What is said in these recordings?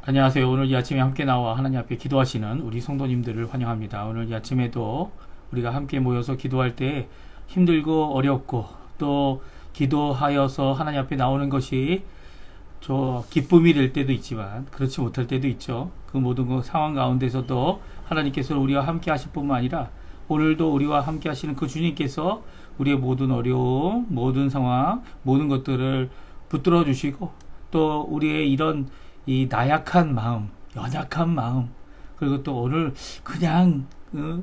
안녕하세요. 오늘 이 아침에 함께 나와 하나님 앞에 기도하시는 우리 성도님들을 환영합니다. 오늘 이 아침에도 우리가 함께 모여서 기도할 때 힘들고 어렵고 또 기도하여서 하나님 앞에 나오는 것이 기쁨이 될 때도 있지만 그렇지 못할 때도 있죠. 그 모든 그 상황 가운데서도 하나님께서 우리와 함께 하실 뿐만 아니라 오늘도 우리와 함께 하시는 그 주님께서 우리의 모든 어려움, 모든 상황, 모든 것들을 붙들어 주시고 또 우리의 이런 이 나약한 마음, 연약한 마음, 그리고 또 오늘 그냥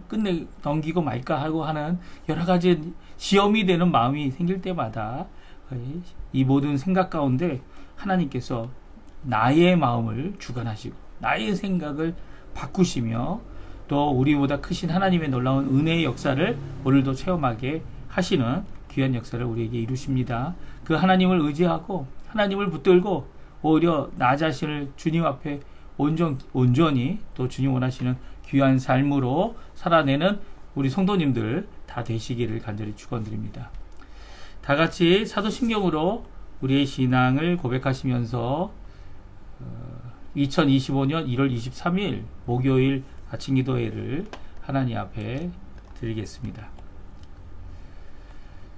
끝내 넘기고 말까 하고 하는 여러 가지 시험이 되는 마음이 생길 때마다 이 모든 생각 가운데 하나님께서 나의 마음을 주관하시고 나의 생각을 바꾸시며 또 우리보다 크신 하나님의 놀라운 은혜의 역사를 오늘도 체험하게 하시는 귀한 역사를 우리에게 이루십니다. 그 하나님을 의지하고 하나님을 붙들고 오히려 나 자신을 주님 앞에 온전히 또 주님 원하시는 귀한 삶으로 살아내는 우리 성도님들 다 되시기를 간절히 축원드립니다. 다 같이 사도신경으로 우리의 신앙을 고백하시면서 2025년 1월 23일 목요일 아침 기도회를 하나님 앞에 드리겠습니다.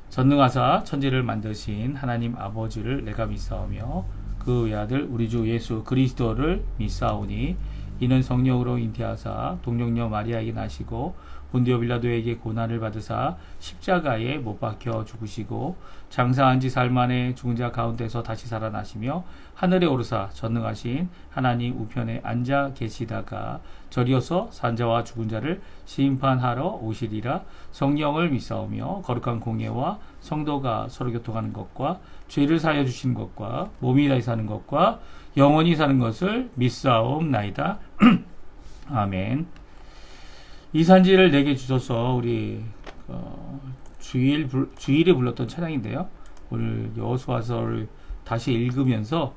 전능하사 천지를 만드신 하나님 아버지를 내가 믿사오며 그 외아들 우리 주 예수 그리스도를 믿사오니 이는 성령으로 잉태하사 동정녀 마리아에게 나시고 본디오 빌라도에게 고난을 받으사 십자가에 못 박혀 죽으시고 장사한 지 사흘 만에 죽은 자 가운데서 다시 살아나시며 하늘에 오르사 전능하신 하나님 우편에 앉아 계시다가 저리어서 산자와 죽은 자를 심판하러 오시리라. 성령을 믿사오며 거룩한 공예와 성도가 서로 교통하는 것과 죄를 사하여 주신 것과 몸이 다시 사는 것과 영원히 사는 것을 믿사옵나이다. 아멘. 이 산지를 내게 주소서. 우리 주일에 불렀던 찬양인데요. 오늘 여호수아서를 다시 읽으면서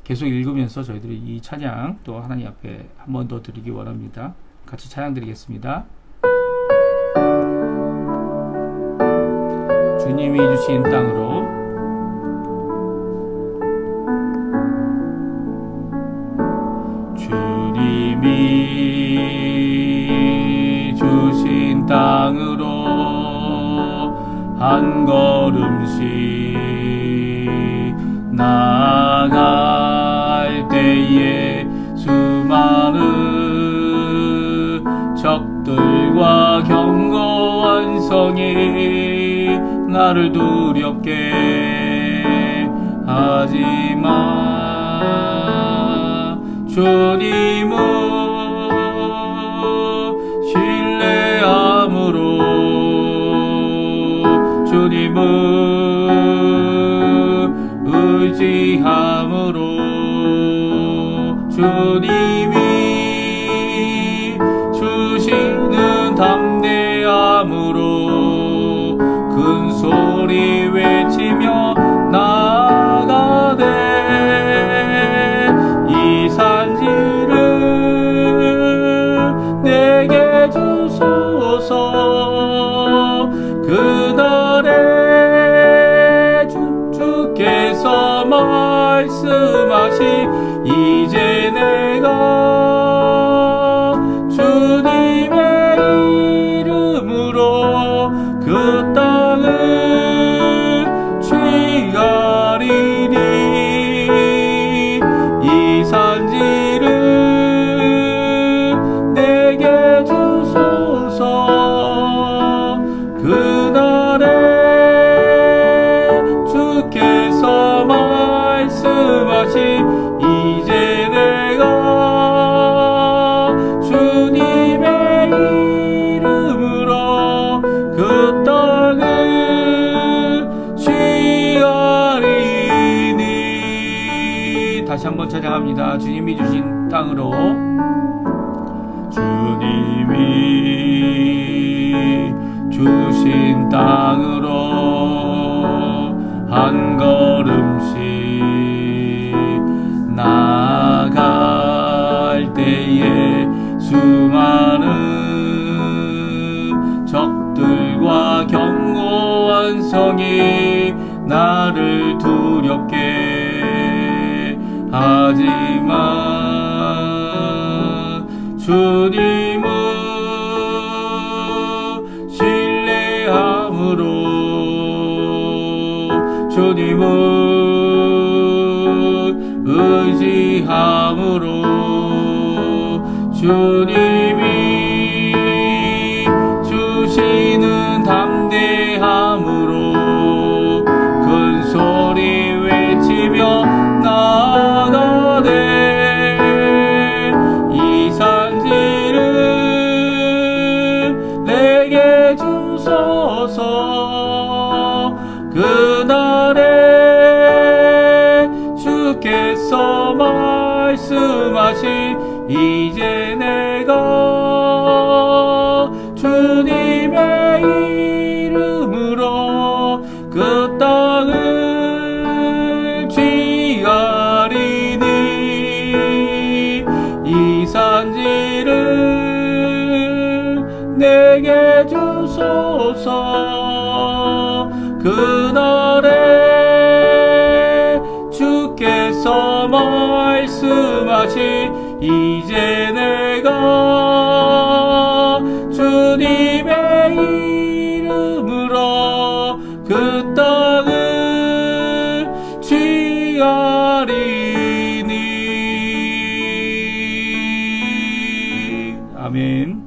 계속 읽으면서 저희들이 이 찬양 또 하나님 앞에 한 번 더 드리기 원합니다. 같이 찬양 드리겠습니다. 주님이 주신 땅으로 주님이 주신 땅으로 한 걸음씩 나아갈 때에 수많은 적들과 견고한 성이 나를 두렵게 하지만 주님은 신뢰함으로 주님은 의지함으로 주님이 주시는 담대함으로 큰 소리 외치며 나아가네. 이 산지를 내게 주소서. 그날에 주께서 말씀하시 이제 내가 주님의 이름으로 그 땅을 취하리니. 이 산지를 내게 주소서. 그날에 주께서 말씀하시 이제 내가 주님의 이름으로 그 땅을 취하리니. 다시 한번 찬양합니다. 주님이 주신 땅으로 주님이 주신 땅으로 한 걸음씩 나아갈 때에 수많은 적들과 견고한 성이 나를 두렵게 하지만 주님을 신뢰함으로 주님을 의지함으로 주님이 주시는 담대함으로 큰 소리 외치며 나아가네 이 산지를 내게 주소서 그날에 주께서 말씀하신 이제 내가 주님의 이름으로 그 땅을 취하리니 이 산지를 내게 주소서 그날에 주께서 말씀하신 이제 내가 주님의 이름으로 그 땅을 취하리니 아멘.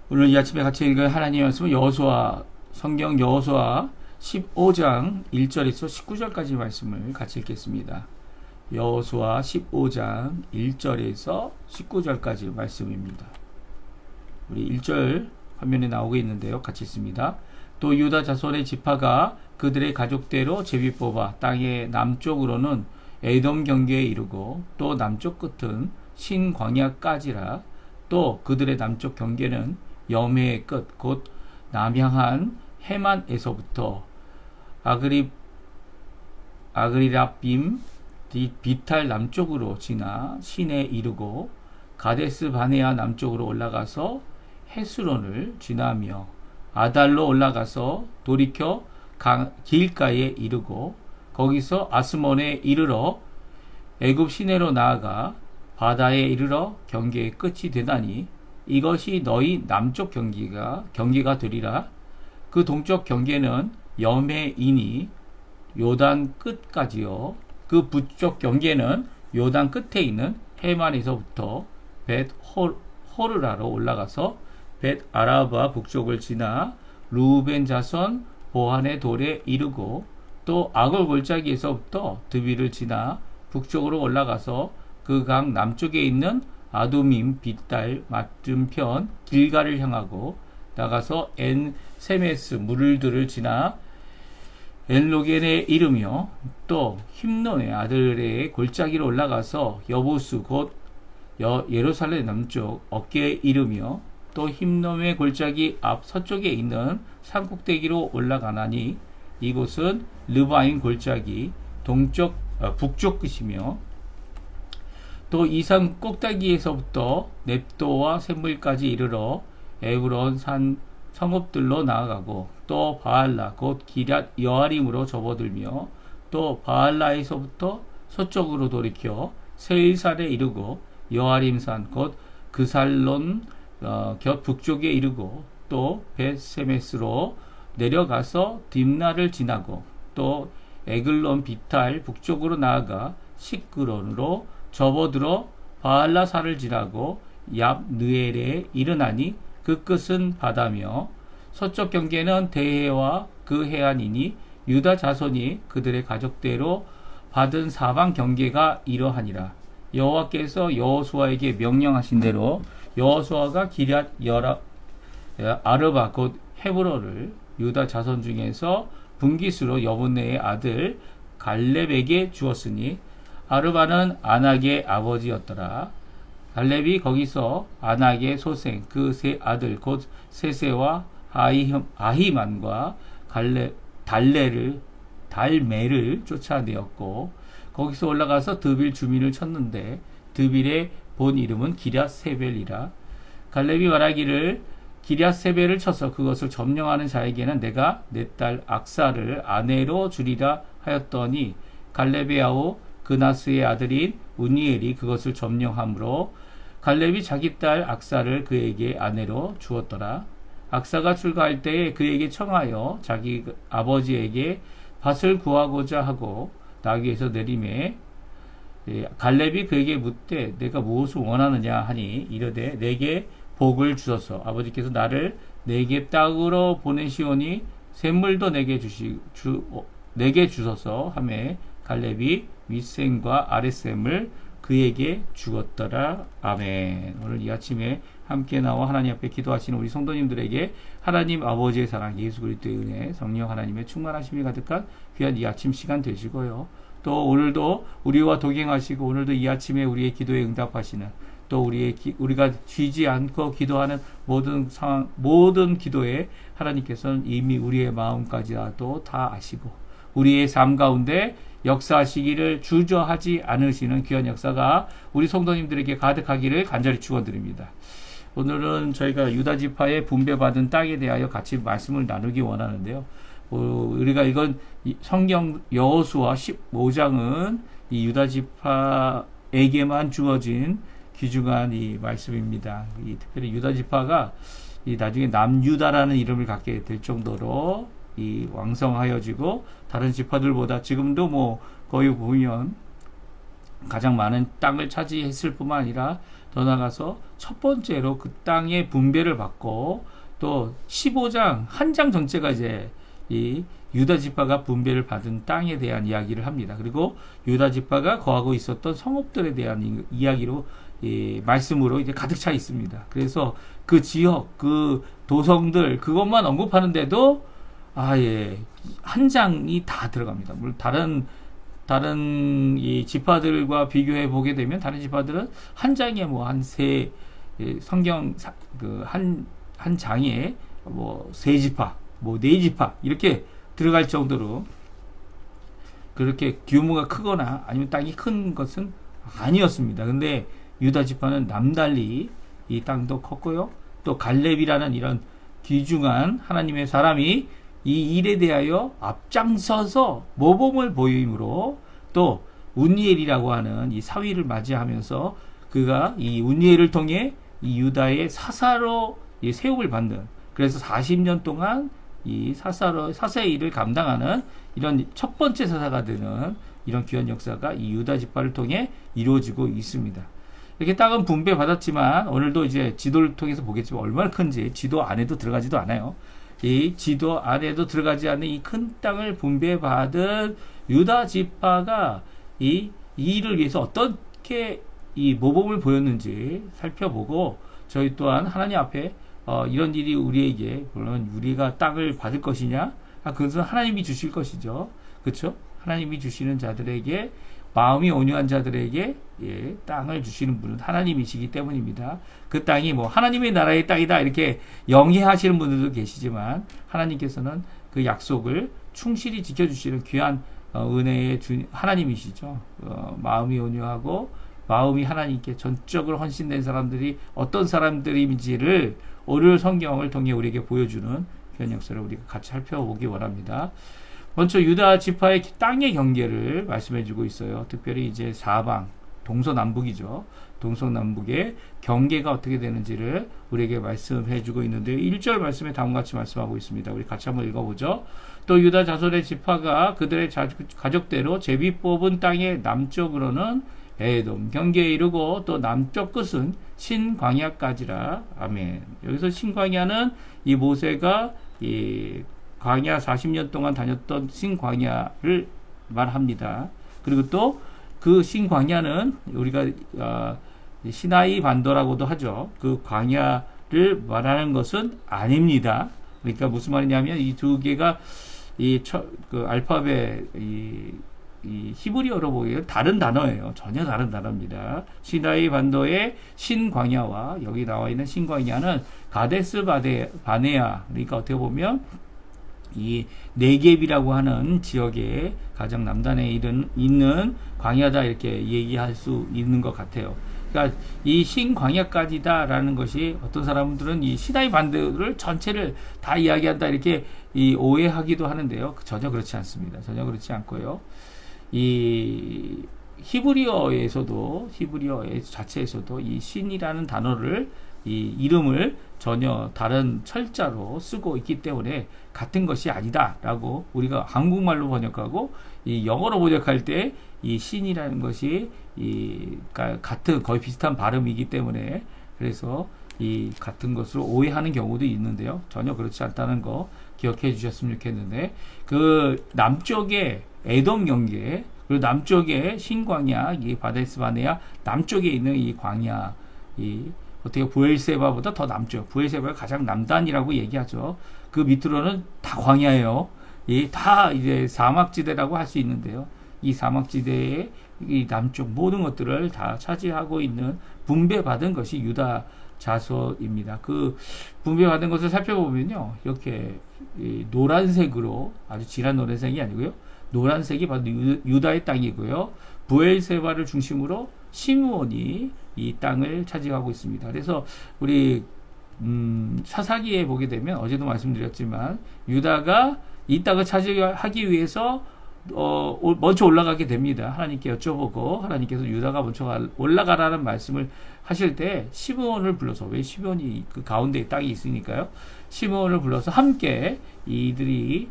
오늘 이 아침에 같이 읽은 하나님의 말씀은 여호수아 성경 여호수아 15장 1절에서 19절까지 말씀을 같이 읽겠습니다. 여호수아 15장 1절에서 19절까지 말씀입니다. 우리 1절 화면에 나오고 있는데요. 같이 읽습니다. 또 유다 자손의 지파가 그들의 가족대로 제비 뽑아 땅의 남쪽으로는 에돔 경계에 이르고 또 남쪽 끝은 신광야까지라 또 그들의 남쪽 경계는 여매의 끝 곧 남향한 해만에서부터 아그리랍빔 비탈 남쪽으로 지나 신에 이르고 가데스 바네아 남쪽으로 올라가서 헤스론을 지나며 아달로 올라가서 돌이켜 길가에 이르고 거기서 아스몬에 이르러 애굽 시내로 나아가 바다에 이르러 경계의 끝이 되다니 이것이 너희 남쪽 경계가 되리라. 그 동쪽 경계는 여매이니 요단 끝까지요. 그 북쪽 경계는 요단 끝에 있는 해만에서부터 벳 호르라로 올라가서 벳 아라바 북쪽을 지나 루벤 자손 보한의 돌에 이르고 또 아골 골짜기에서부터 드비를 지나 북쪽으로 올라가서 그 강 남쪽에 있는 아두밈 빗달 맞은편 길가를 향하고 나가서 엔 세메스 물들을 지나 엔로겐에 이르며 또 힘논의 아들의 골짜기로 올라가서 여보스 곧 예루살렘 남쪽 어깨에 이르며 또 힘논의 골짜기 앞 서쪽에 있는 산꼭대기로 올라가나니 이곳은 르바임 골짜기 북쪽 끝이며 또 이 산 꼭대기에서부터 넵도와 샘물까지 이르러 에브론 산 성읍들로 나아가고 또 바알라 곧 기럇 여아림으로 접어들며 또 바알라에서부터 서쪽으로 돌이켜 세일산에 이르고 여아림산 곧 그살론 곁 북쪽에 이르고 또 벳세메스로 내려가서 딥나를 지나고 또 에글론 비탈 북쪽으로 나아가 시크론으로 접어들어 바알라산을 지나고 얍느엘에 이르나니 그 끝은 바다며 서쪽 경계는 대해와 그 해안이니 유다 자손이 그들의 가족대로 받은 사방 경계가 이러하니라. 여호와께서 여호수아에게 명령하신 대로 여호수아가 기럇 아르바 곧 헤브론을 유다 자손 중에서 분깃으로 여분네의 아들 갈렙에게 주었으니 아르바는 아낙의 아버지였더라. 갈렙이 거기서 아낙의 소생 그 세 아들 곧 세세와 아히만과 달메를 쫓아내었고 거기서 올라가서 드빌 주민을 쳤는데 드빌의 본 이름은 기럇세벨이라. 갈렙이 말하기를 기럇세벨을 쳐서 그것을 점령하는 자에게는 내가 내 딸 악사를 아내로 주리라 하였더니 갈렙의 아우 그나스의 아들인 우니엘이 그것을 점령함으로 갈렙이 자기 딸 악사를 그에게 아내로 주었더라. 악사가 출가할 때에 그에게 청하여 자기 아버지에게 밭을 구하고자 하고 나귀에서 내림에 갈렙이 그에게 묻되 내가 무엇을 원하느냐 하니 이르되 내게 복을 주소서. 아버지께서 나를 내게 땅으로 보내시오니 샘물도 내게 주소서 하매 갈렙이 윗샘과 아랫샘을 그에게 주었더라. 아멘. 오늘 이 아침에 함께 나와 하나님 앞에 기도하시는 우리 성도님들에게 하나님 아버지의 사랑, 예수 그리스도의 은혜, 성령 하나님의 충만하심이 가득한 귀한 이 아침 시간 되시고요. 또 오늘도 우리와 동행하시고 오늘도 이 아침에 우리의 기도에 응답하시는 또 우리가 쉬지 않고 기도하는 모든 상황, 모든 기도에 하나님께서는 이미 우리의 마음까지라도 다 아시고 우리의 삶 가운데 역사하시기를 주저하지 않으시는 귀한 역사가 우리 성도님들에게 가득하기를 간절히 축원드립니다. 오늘은 저희가 유다지파의 분배받은 땅에 대하여 같이 말씀을 나누기 원하는데요. 우리가 이건 성경 여호수아 15장은 이 유다지파에게만 주어진 귀중한 이 말씀입니다. 특별히 유다지파가 나중에 남유다라는 이름을 갖게 될 정도로 왕성하여지고 다른 지파들보다 지금도 거의 보면 가장 많은 땅을 차지했을 뿐만 아니라 더 나아가서 첫 번째로 그 땅의 분배를 받고 또 15장 한 장 전체가 이제 이 유다 지파가 분배를 받은 땅에 대한 이야기를 합니다. 그리고 유다 지파가 거하고 있었던 성읍들에 대한 이야기로 말씀으로 이제 가득 차 있습니다. 그래서 그 지역, 그 도성들 그것만 언급하는데도 한 장이 다 들어갑니다. 물론 다른 이 지파들과 비교해 보게 되면 다른 지파들은 한 장에 성경 한 장에 세 지파, 네 지파 이렇게 들어갈 정도로 그렇게 규모가 크거나 아니면 땅이 큰 것은 아니었습니다. 근데 유다 지파는 남달리 이 땅도 컸고요. 또 갈렙이라는 이런 귀중한 하나님의 사람이 이 일에 대하여 앞장서서 모범을 보임으로 또 운니엘이라고 하는 이 사위를 맞이하면서 그가 이 운니엘을 통해 이 유다의 사사로 이 세움을 받는, 그래서 40년 동안 이 사사의 일을 감당하는 이런 첫 번째 사사가 되는 이런 귀한 역사가 이 유다 지파를 통해 이루어지고 있습니다. 이렇게 땅은 분배 받았지만 오늘도 이제 지도를 통해서 보겠지만 얼마나 큰지 지도 안에도 들어가지도 않아요. 이 지도 안에도 들어가지 않는 이 큰 땅을 분배받은 유다 지파가 이 일을 위해서 어떻게 이 모범을 보였는지 살펴보고 저희 또한 하나님 앞에 이런 일이 우리에게, 물론 우리가 땅을 받을 것이냐? 그것은 하나님이 주실 것이죠. 그렇죠? 하나님이 주시는 자들에게, 마음이 온유한 자들에게 땅을 주시는 분은 하나님이시기 때문입니다. 그 땅이 하나님의 나라의 땅이다 이렇게 영위하시는 분들도 계시지만 하나님께서는 그 약속을 충실히 지켜주시는 귀한 은혜의 하나님이시죠. 마음이 온유하고 마음이 하나님께 전적으로 헌신된 사람들이 어떤 사람들인지를 오늘 성경을 통해 우리에게 보여주는 귀한 역사를 우리가 같이 살펴보기 원합니다. 먼저 유다 지파의 땅의 경계를 말씀해주고 있어요. 특별히 이제 사방, 동서남북이죠. 동서남북의 경계가 어떻게 되는지를 우리에게 말씀해주고 있는데 1절 말씀에 다음과 같이 말씀하고 있습니다. 우리 같이 한번 읽어보죠. 또 유다 자손의 지파가 그들의 가족대로 제비 뽑은 땅의 남쪽으로는 에돔 경계에 이르고 또 남쪽 끝은 신광야까지라. 아멘. 여기서 신광야는 이 모세가 이 광야 40년 동안 다녔던 신광야를 말합니다. 그리고 또 그 신광야는 우리가 시나이 반도라고도 하죠. 그 광야를 말하는 것은 아닙니다. 그러니까 무슨 말이냐면 이 두 개가 그 알파벳 이 히브리어로 보기에는 다른 단어예요. 전혀 다른 단어입니다. 시나이 반도의 신광야와 여기 나와 있는 신광야는 가데스 바네아, 그러니까 어떻게 보면 이 네겝이라고 하는 지역의 가장 남단에 있는 광야다 이렇게 얘기할 수 있는 것 같아요. 그러니까 이 신광야까지다라는 것이 어떤 사람들은 이 시나이 반도를 전체를 다 이야기한다 이렇게 오해하기도 하는데요. 전혀 그렇지 않습니다. 전혀 그렇지 않고요. 이 히브리어 자체에서도 이 신이라는 단어를 이 이름을 전혀 다른 철자로 쓰고 있기 때문에 같은 것이 아니다라고 우리가 한국말로 번역하고 이 영어로 번역할 때 이 신이라는 것이 같은 거의 비슷한 발음이기 때문에 그래서 이 같은 것으로 오해하는 경우도 있는데요. 전혀 그렇지 않다는 거 기억해 주셨으면 좋겠는데 그 남쪽에 에돔 경계 그리고 남쪽에 신광야 이 바데스 바네아 남쪽에 있는 이 광야 이 어떻게 부엘세바보다 더 남쪽 부엘세바가 가장 남단이라고 얘기하죠. 그 밑으로는 다 광야예요. 다 이제 사막지대라고 할 수 있는데요. 이 사막지대의 이 남쪽 모든 것들을 다 차지하고 있는 분배받은 것이 유다 자손입니다. 그 분배받은 것을 살펴보면요, 이렇게 노란색으로 아주 진한 노란색이 아니고요, 노란색이 바로 유다의 땅이고요, 부엘세바를 중심으로 시므온이 이 땅을 차지하고 있습니다. 그래서 우리 사사기에 보게 되면 어제도 말씀드렸지만 유다가 이 땅을 차지하기 위해서 먼저 올라가게 됩니다. 하나님께 여쭤보고 하나님께서 유다가 먼저 올라가라는 말씀을 하실 때 시므온을 불러서 왜 시므온이 그 가운데에 땅이 있으니까요. 시므온을 불러서 함께 이들이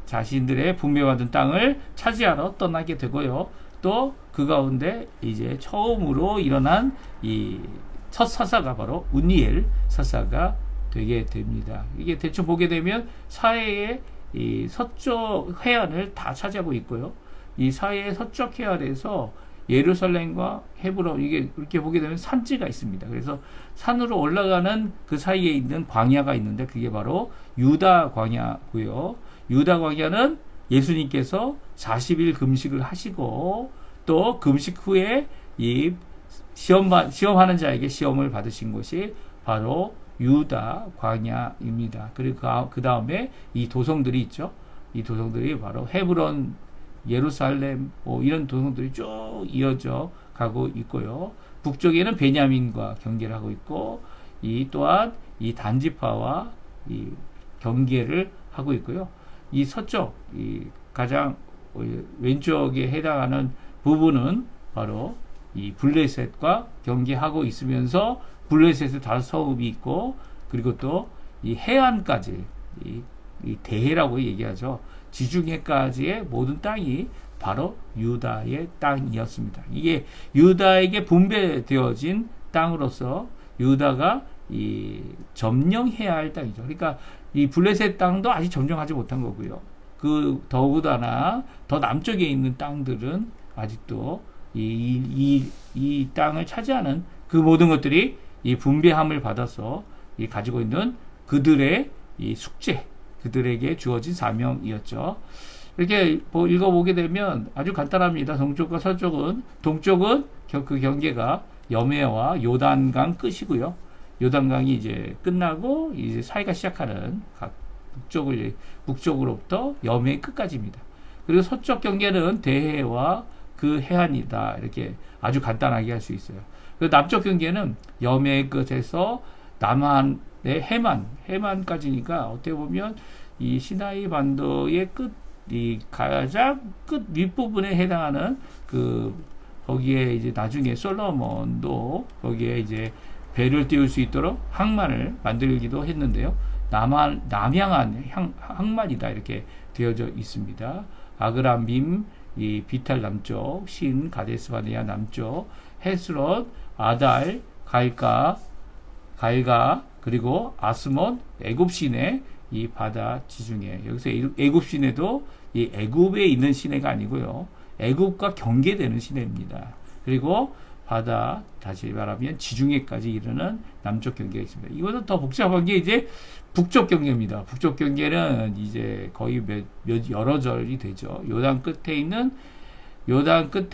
자신들의 분배받은 땅을 차지하러 떠나게 되고요. 또 그 가운데 이제 처음으로 일어난 이 첫 사사가 바로 운니엘 사사가 되게 됩니다. 이게 대충 보게 되면 사해의 이 서쪽 해안을 다 차지하고 있고요. 이 사해의 서쪽 해안에서 예루살렘과 헤브론 이게 이렇게 보게 되면 산지가 있습니다. 그래서 산으로 올라가는 그 사이에 있는 광야가 있는데 그게 바로 유다 광야고요. 유다 광야는 예수님께서 40일 금식을 하시고 또 금식 후에 이 시험하는 자에게 시험을 받으신 곳이 바로 유다 광야입니다. 그리고 그 다음에 이 도성들이 있죠. 이 도성들이 바로 헤브론, 예루살렘, 이런 도성들이 쭉 이어져 가고 있고요. 북쪽에는 베냐민과 경계를 하고 있고, 또한 이 단지파와 이 경계를 하고 있고요. 이 서쪽, 가장 왼쪽에 해당하는 부분은 바로 이 블레셋과 경계하고 있으면서 블레셋에 다른 성읍이 있고 그리고 또 이 해안까지 이 대해라고 얘기하죠. 지중해까지의 모든 땅이 바로 유다의 땅이었습니다. 이게 유다에게 분배되어진 땅으로서 유다가 이 점령해야 할 땅이죠. 그러니까 이 블레셋 땅도 아직 점령하지 못한 거고요. 그 더구나 더 남쪽에 있는 땅들은 아직도 이 땅을 차지하는 그 모든 것들이 이 분배함을 받아서 가지고 있는 그들의 이 숙제, 그들에게 주어진 사명이었죠. 이렇게 읽어보게 되면 아주 간단합니다. 동쪽과 서쪽은, 동쪽은 그 경계가 여메와 요단강 끝이고요. 요단강이 이제 끝나고 이제 사이가 시작하는 각 북쪽으로부터 여메 끝까지입니다. 그리고 서쪽 경계는 대해와 그 해안이다. 이렇게 아주 간단하게 할 수 있어요. 그리고 남쪽 경계는 여메 끝에서 남한의 해만까지니까 어떻게 보면 이 시나이 반도의 이 가장 끝 윗부분에 해당하는 거기에 이제 나중에 솔로몬도 거기에 이제 배를 띄울 수 있도록 항만을 만들기도 했는데요. 남향한 항만이다. 이렇게 되어져 있습니다. 아그람빔, 이 비탈 남쪽, 신, 가데스 바네아 남쪽, 헤스롯, 아달, 갈가, 그리고 아스몬, 애굽 시내, 이 바다 지중해. 여기서 애굽 시내도 이 애굽에 있는 시내가 아니고요. 애굽과 경계되는 시내입니다. 그리고 바다, 다시 말하면 지중해까지 이르는 남쪽 경계가 있습니다. 이거는 더 복잡한 게 이제 북쪽 경계입니다. 북쪽 경계는 이제 거의 여러 절이 되죠. 요단 끝에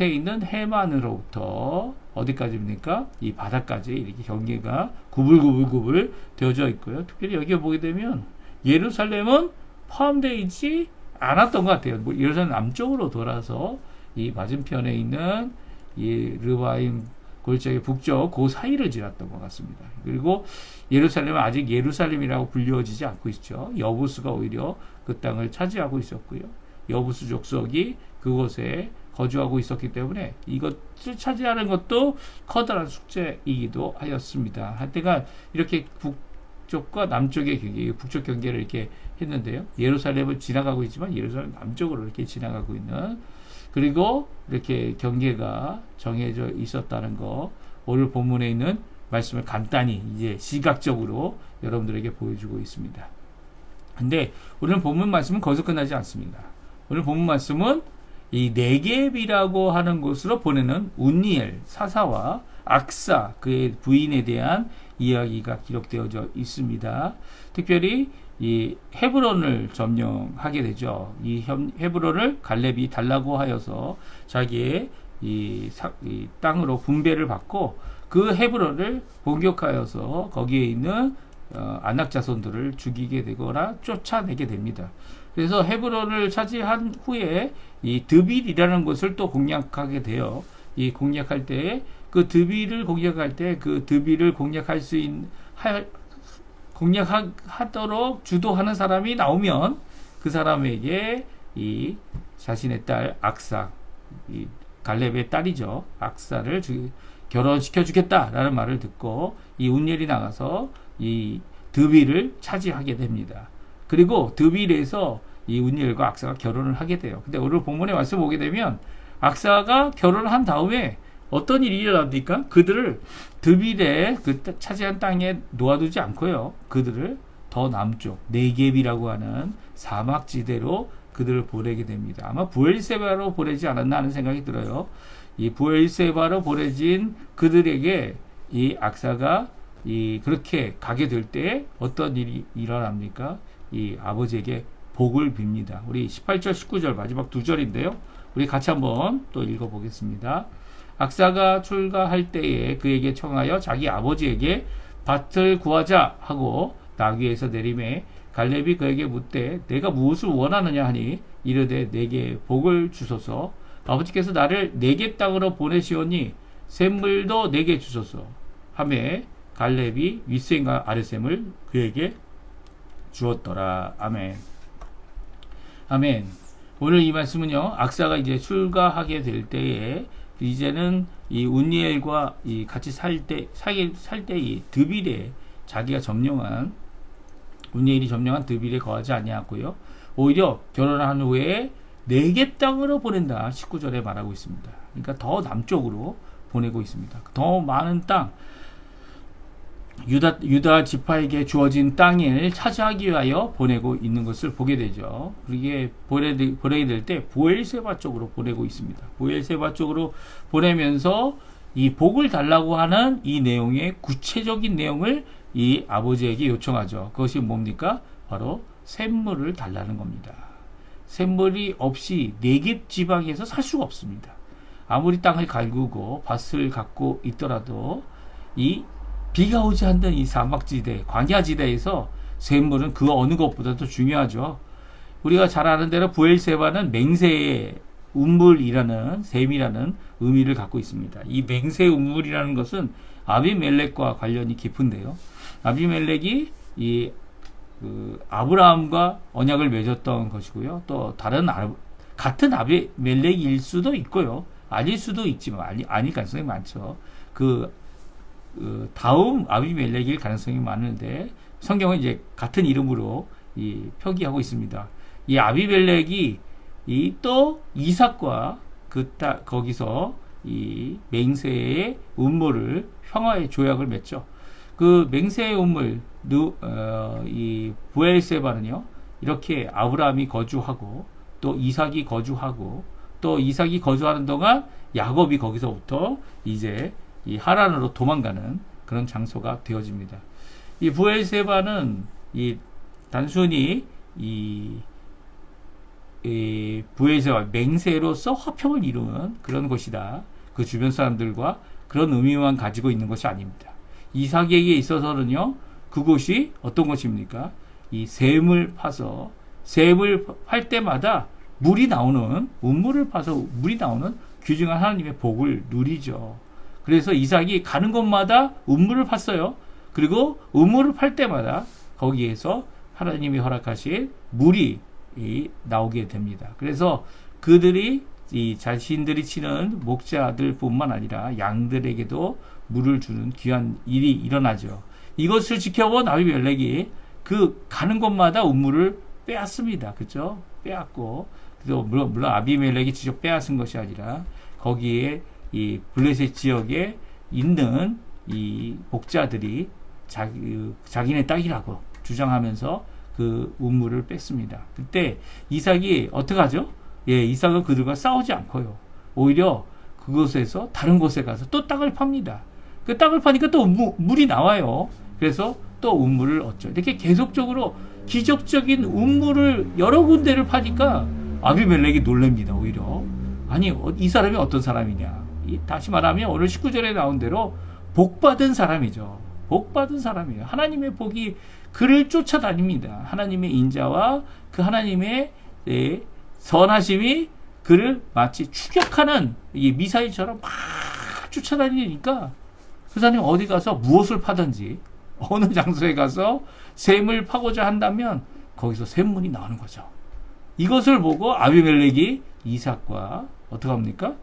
있는 해만으로부터 어디까지입니까? 이 바다까지 이렇게 경계가 구불구불 되어져 있고요. 특별히 여기 보게 되면 예루살렘은 포함되어 있지 않았던 것 같아요. 예루살렘 남쪽으로 돌아서 이 맞은편에 있는 이 르바임 골짜기 북쪽 그 사이를 지났던 것 같습니다. 그리고 예루살렘은 아직 예루살렘이라고 불리워지지 않고 있죠. 여부수가 오히려 그 땅을 차지하고 있었고요. 여부수 족속이 그곳에 거주하고 있었기 때문에 이것을 차지하는 것도 커다란 숙제이기도 하였습니다. 하여튼간 이렇게 북쪽과 남쪽의 경계, 북쪽 경계를 이렇게 했는데요. 예루살렘을 지나가고 있지만 예루살렘 남쪽으로 이렇게 지나가고 있는, 그리고 이렇게 경계가 정해져 있었다는 거, 오늘 본문에 있는 말씀을 간단히 이제 시각적으로 여러분들에게 보여주고 있습니다. 근데 오늘 본문 말씀은 거기서 끝나지 않습니다. 오늘 본문 말씀은 이 네겝이라고 하는 곳으로 보내는 운니엘 사사와 악사 그의 부인에 대한 이야기가 기록되어져 있습니다. 특별히 이 헤브론을 점령하게 되죠. 이 헤브론을 갈렙이 달라고 하여서 자기의 이 땅으로 분배를 받고 그 헤브론을 공격하여서 거기에 있는 아낙 자손들을 죽이게 되거나 쫓아내게 됩니다. 그래서 헤브론을 차지한 후에 이 드빌이라는 곳을 또 공략하게 돼요. 이 공략할 때 그 드빌을 공략할 때 그 드빌을 공략할 수 있는 공략하도록 주도하는 사람이 나오면 그 사람에게 이 자신의 딸 악사, 이 갈렙의 딸이죠. 악사를 결혼시켜 주겠다라는 말을 듣고 이 운니엘이 나가서 이 드빌을 차지하게 됩니다. 그리고 드빌에서 이 운니엘과 악사가 결혼을 하게 돼요. 근데 오늘 본문에 말씀 보게 되면 악사가 결혼을 한 다음에 어떤 일이 일어납니까? 그들을 드빌에 그 차지한 땅에 놓아두지 않고요. 그들을 더 남쪽 네겝이라고 하는 사막지대로 그들을 보내게 됩니다. 아마 부엘세바로 보내지 않았나 하는 생각이 들어요. 이 부엘세바로 보내진 그들에게 이 악사가 그렇게 가게 될 때 어떤 일이 일어납니까? 이 아버지에게 복을 빕니다. 우리 18절 19절 마지막 두 절인데요. 우리 같이 한번 또 읽어보겠습니다. 악사가 출가할 때에 그에게 청하여 자기 아버지에게 밭을 구하자 하고 나귀에서 내림에 갈렙이 그에게 묻되 내가 무엇을 원하느냐 하니 이르되 내게 복을 주소서. 아버지께서 나를 네겝 땅으로 보내시오니 샘물도 내게 주소서 하매 갈렙이 윗셈과 아랫셈을 그에게 주었더라. 아멘. 아멘. 오늘 이 말씀은요, 악사가 이제 출가하게 될 때에 이제는 이 운니엘과 이 같이 살 때 이 드빌에 자기가 점령한 운니엘이 점령한 드빌에 거하지 아니하고요. 오히려 결혼한 후에 네겝 땅으로 보낸다. 19절에 말하고 있습니다. 그러니까 더 남쪽으로 보내고 있습니다. 더 많은 땅, 유다 지파에게 주어진 땅을 차지하기 위하여 보내고 있는 것을 보게 되죠. 이게 보내게 될 때 부엘세바 쪽으로 보내고 있습니다. 부엘세바 쪽으로 보내면서 이 복을 달라고 하는 이 내용의 구체적인 내용을 이 아버지에게 요청하죠. 그것이 뭡니까? 바로 샘물을 달라는 겁니다. 샘물이 없이 네겝 지방에서 살 수가 없습니다. 아무리 땅을 갈구고 밭을 갖고 있더라도 이 비가 오지 않는 이 사막지대, 광야지대에서 샘물은 그 어느 것보다도 중요하죠. 우리가 잘 아는 대로 부엘세바는 맹세의 운물이라는 셈이라는 의미를 갖고 있습니다. 이 맹세의 운물이라는 것은 아비멜렉과 관련이 깊은데요. 아비멜렉이 아브라함과 언약을 맺었던 것이고요. 또 다른 같은 아비멜렉일 수도 있고요. 아닐 수도 있지만 아닐 가능성이 많죠. 다음 아비멜렉일 가능성이 많은데 성경은 이제 같은 이름으로 표기하고 있습니다. 이 아비멜렉이 또 이삭과 거기서 이 맹세의 운물을 평화의 조약을 맺죠. 그 맹세의 운물 이 부엘세바는요, 이렇게 아브라함이 거주하고 또 이삭이 거주하고 또 이삭이 거주하는 동안 야곱이 거기서부터 이제 이 하란으로 도망가는 그런 장소가 되어집니다. 이 부엘세바는 단순히 부엘세바 맹세로서 화평을 이루는 그런 곳이다. 그 주변 사람들과 그런 의미만 가지고 있는 것이 아닙니다. 이삭에게 있어서는요, 그곳이 어떤 곳입니까? 이 샘을 파서 샘을 팔 때마다 물이 나오는 운물을 파서 물이 나오는 귀중한 하나님의 복을 누리죠. 그래서 이삭이 가는 곳마다 운물을 팠어요. 그리고 운물을 팔 때마다 거기에서 하나님이 허락하신 물이 나오게 됩니다. 그래서 그들이 이 자신들이 치는 목자들뿐만 아니라 양들에게도 물을 주는 귀한 일이 일어나죠. 이것을 지켜본 아비멜렉이 그 가는 곳마다 우물을 빼앗습니다. 그죠? 빼앗고, 물론 아비멜렉이 직접 빼앗은 것이 아니라 거기에 이 블레셋 지역에 있는 이 목자들이 자기네 땅이라고 주장하면서 그 우물을 뺐습니다. 그때 이삭이 어떻게 하죠? 이삭은 그들과 싸우지 않고요. 오히려 그곳에서 다른 곳에 가서 또 땅을 팝니다. 그 땅을 파니까 또 물이 나와요. 그래서 또 우물을 얻죠. 이렇게 계속적으로 기적적인 우물을 여러 군데를 파니까 아비멜렉이 놀랍니다. 오히려. 아니, 이 사람이 어떤 사람이냐. 다시 말하면 오늘 19절에 나온 대로 복받은 사람이죠. 복받은 사람이에요. 하나님의 복이 그를 쫓아다닙니다. 하나님의 인자와 그 하나님의 선하심이 그를 마치 추격하는 이 미사일처럼 막 쫓아다니니까 그 사람이 어디 가서 무엇을 파든지 어느 장소에 가서 샘을 파고자 한다면 거기서 샘물이 나오는 거죠. 이것을 보고 아비멜렉이 이삭과 어떻게 합니까?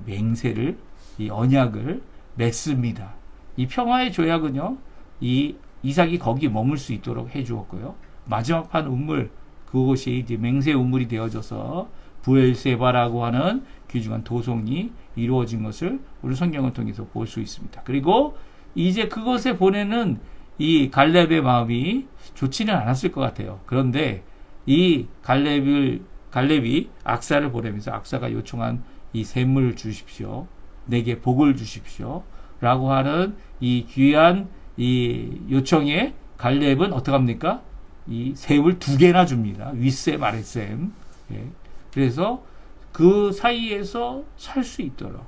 맹세를, 이 언약을 맺습니다. 이 평화의 조약은요, 이 이삭이 거기 머물 수 있도록 해주었고요. 마지막 판 우물, 그곳이 이제 맹세 우물이 되어져서 부엘세바라고 하는 귀중한 도성이 이루어진 것을 우리 성경을 통해서 볼 수 있습니다. 그리고 이제 그것에 보내는 이 갈렙의 마음이 좋지는 않았을 것 같아요. 그런데 이 갈렙이 악사를 보내면서 악사가 요청한 이 샘물을 주십시오. 내게 복을 주십시오. 라고 하는 이 귀한 이 요청에 갈렙은 어떻게 합니까? 이 샘을 2개나 줍니다. 윗샘, 아랫샘. 그래서 그 사이에서 살 수 있도록.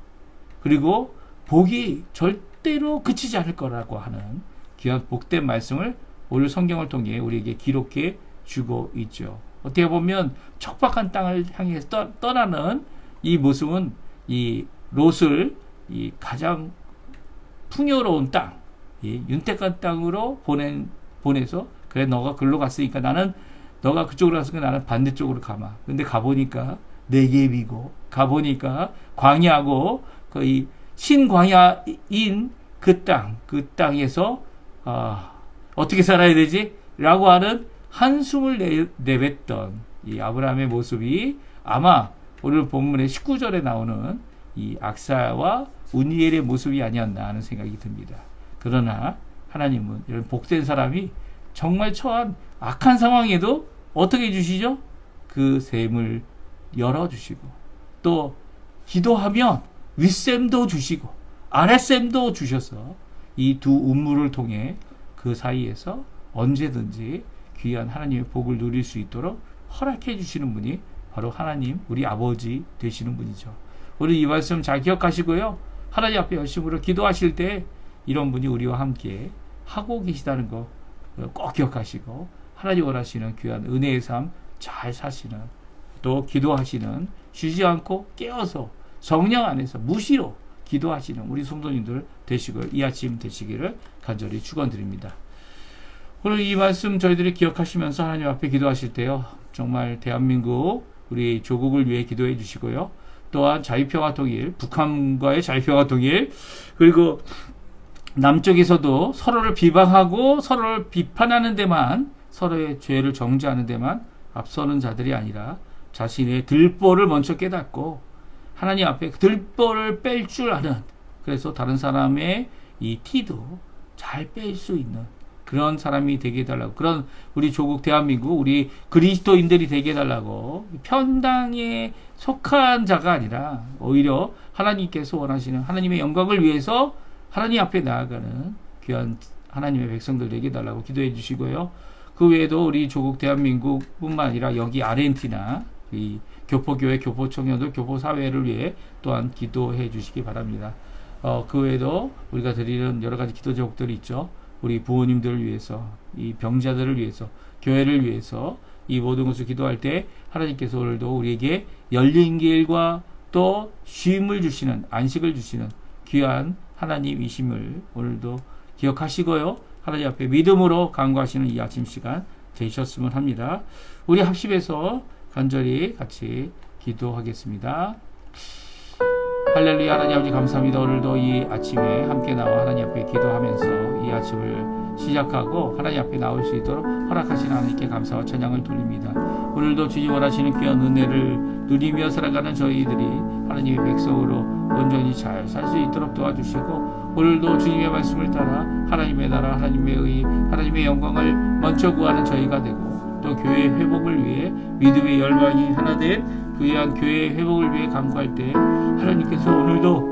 그리고 복이 절대로 그치지 않을 거라고 하는 귀한 복된 말씀을 오늘 성경을 통해 우리에게 기록해 주고 있죠. 어떻게 보면 척박한 땅을 향해서 떠나는 이 모습은 이 롯을 이 가장 풍요로운 땅, 이 윤택한 땅으로 보내서 그래 너가 글로 갔으니까 너가 그쪽으로 갔으니까 나는 반대쪽으로 가마. 근데 가보니까 네겝이고 가보니까 광야고 거의 신광야인 그 땅에서 어떻게 살아야 되지? 라고 하는 한숨을 내뱉던 이 아브라함의 모습이 아마 오늘 본문의 19절에 나오는 이 악사와 운니엘의 모습이 아니었나 하는 생각이 듭니다. 그러나 하나님은 이런 복된 사람이 정말 처한 악한 상황에도 어떻게 해주시죠? 그 샘을 열어주시고 또 기도하면 윗샘도 주시고 아랫샘도 주셔서 이 두 우물을 통해 그 사이에서 언제든지 귀한 하나님의 복을 누릴 수 있도록 허락해 주시는 분이 바로 하나님, 우리 아버지 되시는 분이죠. 우리 이 말씀 잘 기억하시고요. 하나님 앞에 열심으로 기도하실 때 이런 분이 우리와 함께 하고 계시다는 거 꼭 기억하시고 하나님 원하시는 귀한 은혜의 삶 잘 사시는 또 기도하시는 쉬지 않고 깨어서 성령 안에서 무시로 기도하시는 우리 성도님들 되시고 이 아침 되시기를 간절히 축원드립니다. 오늘 이 말씀 저희들이 기억하시면서 하나님 앞에 기도하실 때요. 정말 대한민국 우리 조국을 위해 기도해 주시고요. 또한 자유평화 통일, 북한과의 자유평화 통일, 그리고 남쪽에서도 서로를 비방하고 서로를 비판하는 데만, 서로의 죄를 정죄하는 데만 앞서는 자들이 아니라 자신의 들보를 먼저 깨닫고 하나님 앞에 들보를 뺄 줄 아는, 그래서 다른 사람의 이 티도 잘 뺄 수 있는 그런 사람이 되게 해달라고, 그런 우리 조국 대한민국 우리 그리스도인들이 되게 해달라고, 편당에 속한 자가 아니라 오히려 하나님께서 원하시는 하나님의 영광을 위해서 하나님 앞에 나아가는 귀한 하나님의 백성들 되게 해달라고 기도해 주시고요. 그 외에도 우리 조국 대한민국뿐만 아니라 여기 아르헨티나 이 교포교회, 교포청년들, 교포사회를 위해 또한 기도해 주시기 바랍니다. 그 외에도 우리가 드리는 여러 가지 기도 제목들이 있죠. 우리 부모님들을 위해서, 이 병자들을 위해서, 교회를 위해서 이 모든 것을 기도할 때 하나님께서 오늘도 우리에게 열린 길과 또 쉼을 주시는, 안식을 주시는 귀한 하나님이심을 오늘도 기억하시고요. 하나님 앞에 믿음으로 간구하시는 이 아침 시간 되셨으면 합니다. 우리 합심해서 간절히 같이 기도하겠습니다. 할렐루야. 하나님 아버지 감사합니다. 오늘도 이 아침에 함께 나와 하나님 앞에 기도하면서 이 아침을 시작하고 하나님 앞에 나올 수 있도록 허락하신 하나님께 감사와 찬양을 돌립니다. 오늘도 주님 원하시는 귀한 은혜를 누리며 살아가는 저희들이 하나님의 백성으로 온전히 잘 살 수 있도록 도와주시고, 오늘도 주님의 말씀을 따라 하나님의 나라, 하나님의 의, 하나님의 영광을 먼저 구하는 저희가 되고, 또 교회의 회복을 위해 믿음의 열방이 하나 된 부유한 교회의 회복을 위해 간구할 때 하나님께서 오늘도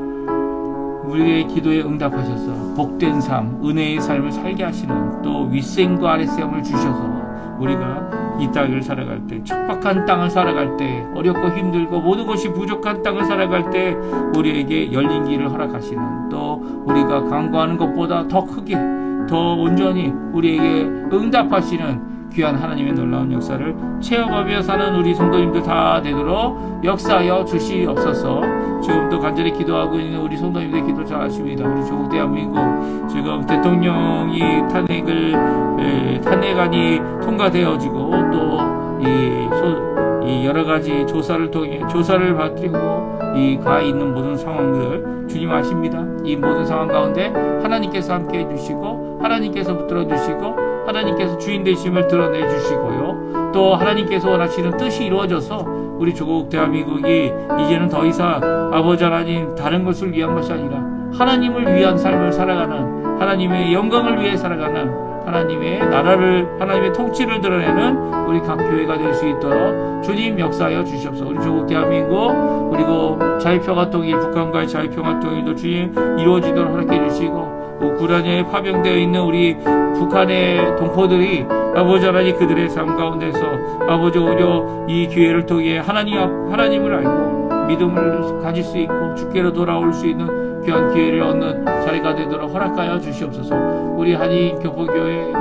우리의 기도에 응답하셔서 복된 삶, 은혜의 삶을 살게 하시는, 또 윗셈과 아랫셈을 주셔서 우리가 이 땅을 살아갈 때, 척박한 땅을 살아갈 때, 어렵고 힘들고 모든 것이 부족한 땅을 살아갈 때 우리에게 열린 길을 허락하시는, 또 우리가 간구하는 것보다 더 크게, 더 온전히 우리에게 응답하시는 귀한 하나님의 놀라운 역사를 체험하며 사는 우리 성도님들 다 되도록 역사하여 주시옵소서. 지금도 간절히 기도하고 있는 우리 성도님들 기도 잘 아십니다. 우리 조국 대한민국 지금 대통령이 탄핵안이 통과되어지고, 또 이 여러 가지 조사를 통해 조사를 받고 가 있는 모든 상황들 주님 아십니다. 이 모든 상황 가운데 하나님께서 함께 해주시고, 하나님께서 붙들어 주시고, 하나님께서 주인 되심을 드러내 주시고요, 또 하나님께서 원하시는 뜻이 이루어져서 우리 조국 대한민국이 이제는 더 이상 아버지 하나님 다른 것을 위한 것이 아니라 하나님을 위한 삶을 살아가는, 하나님의 영광을 위해 살아가는, 하나님의 나라를, 하나님의 통치를 드러내는 우리 각 교회가 될 수 있도록 주님 역사하여 주시옵소서. 우리 조국 대한민국, 그리고 자유평화 통일, 북한과의 자유평화 통일도 주님 이루어지도록 허락해 주시고, 우크라이나에 파병되어 있는 우리 북한의 동포들이 아버지 하나님 그들의 삶 가운데서 아버지 오히려 이 기회를 통해 하나님을 알고 믿음을 가질 수 있고 주께로 돌아올 수 있는 귀한 기회를 얻는 자리가 되도록 허락하여 주시옵소서. 우리 한인 교포교회,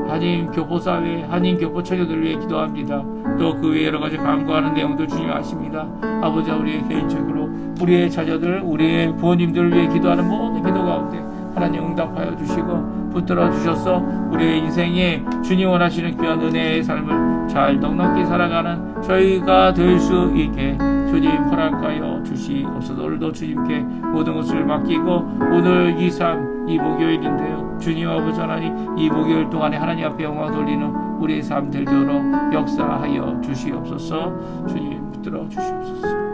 한인 교포사회, 한인 교포 처녀들을 위해 기도합니다. 또 그 외에 여러 가지 간구하는 내용들 주님 아십니다. 아버지, 우리의 개인적으로 우리의 자녀들, 우리의 부모님들을 위해 기도하는 모든 기도 가운데 하나님 응답하여 주시고 붙들어 주셔서 우리의 인생에 주님 원하시는 귀한 은혜의 삶을 잘 넉넉히 살아가는 저희가 될 수 있게 주님 허락하여 주시옵소서. 오늘도 주님께 모든 것을 맡기고, 오늘 이 삶, 이 목요일인데요, 주님 아버지 하나님 이 목요일 동안에 하나님 앞에 영광 돌리는 우리의 삶 되도록 역사하여 주시옵소서. 주님 붙들어 주시옵소서.